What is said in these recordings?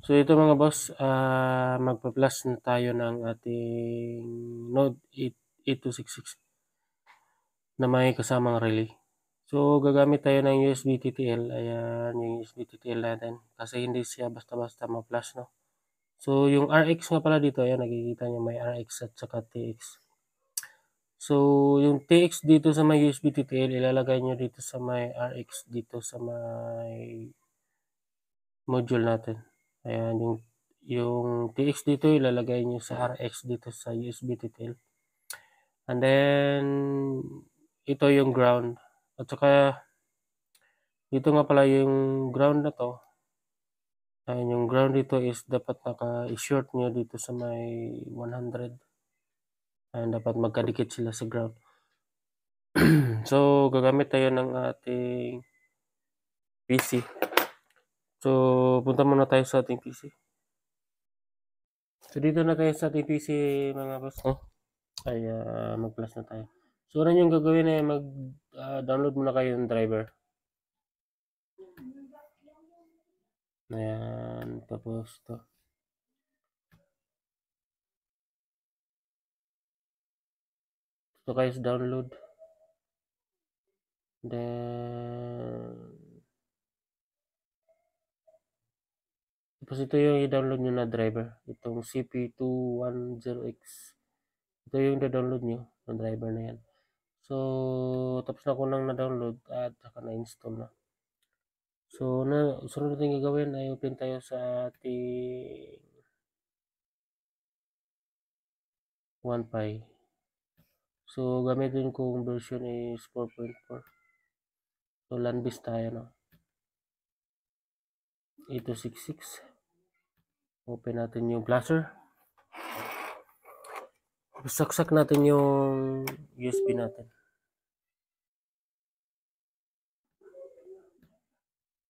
So ito mga boss, magpa-plus na tayo ng ating Node 8266 na may kasamang relay. So gagamit tayo ng USB TTL, ayan yung USB TTL natin kasi hindi siya basta-basta ma-plus, no. So yung RX nga pala dito, ayan nakikita niyo may RX at saka TX. So yung TX dito sa may USB TTL ilalagay niyo dito sa may RX dito sa may module natin. Ayan yung TX dito ilalagay niyo sa RX dito sa USB TTL. And then ito yung ground. At saka dito nga pala yung ground na to. Ayan yung ground dito is dapat naka-short niyo dito sa may 100. Ayan dapat magkadikit sila sa ground. So gagamit tayo ng ating PC. So punta muna tayo sa ating PC. So dito na tayo sa ating PC mga boss, no? Ay mag-plus na tayo. So ano yung gagawin ay mag-download muna kayo ng driver. Ayan, tapos to. Ito kayo sa download. Then tapos ito yung i-download nyo na driver. Itong CP210X. Ito yung i-download nyo ng driver na yan. So tapos na ko nang na-download at saka na-install na. So sunod natin gagawin ay open tayo sa ating 1Pi. So gamitin kong version is 4.4. So landbase tayo, no. 8266. Open natin yung flasher. Saksak natin yung USB natin.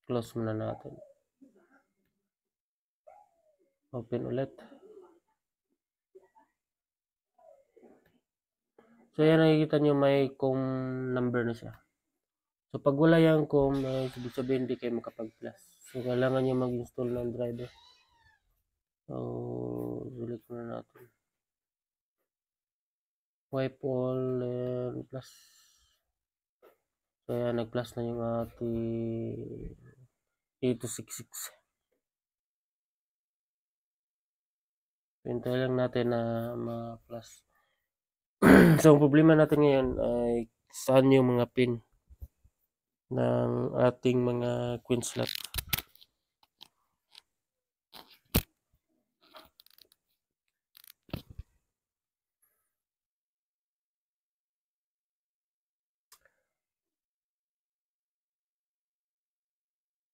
Close muna natin. Open ulit. So yan, nakikita nyo may COM number na siya. So pag wala yung COM, ibig sabihin hindi kayo makapag-plus. So kailangan nyo mag-install ng driver. So select muna natin. Wipe all and plus. So yan, nag-plus na yung ating 8266. Hintay lang natin na ma-plus. So ang problema natin ngayon ay saan yung mga pin ng ating mga queen slot.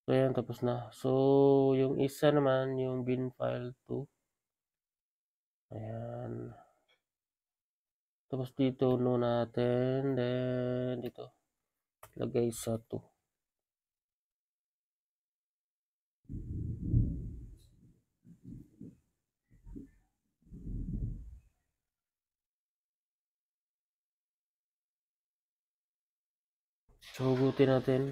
So yan, tapos na. So yung isa naman, yung bin file 2. Ayan. Tapos dito no natin, then dito lagay sa 2. So hugutin natin.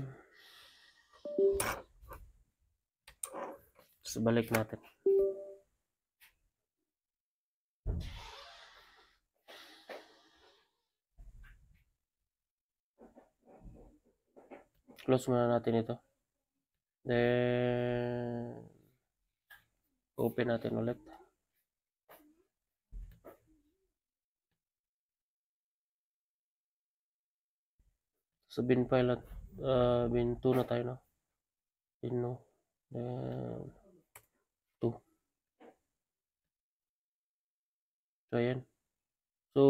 Tapos balik natin. Close muna natin ito. Then open natin ulit. So bin file at bin 2 na tayo, no. Bin no. Then 2. So ayan. So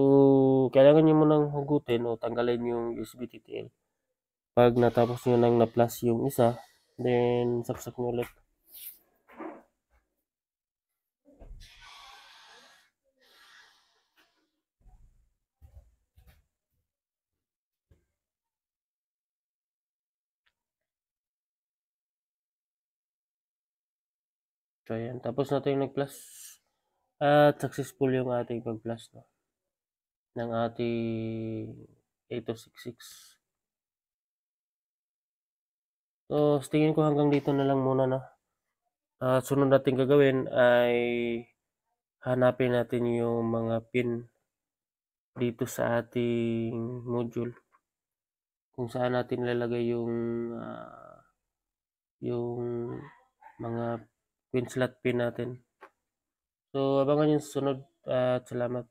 kailangan nyo munang hugutin o tanggalin yung USB TTL. Pag natapos nyo nang na-plus yung isa, then saksak nyo ulit. So ayan, tapos na tayong nag-plus at successful yung ating pag-plus, no, ng ating 8266. So tingin ko hanggang dito na lang muna, no. Sunod nating gagawin ay hanapin natin yung mga pin dito sa ating module kung saan natin ilalagay yung mga pin slot pin natin. So, abangan yung susunod at salamat.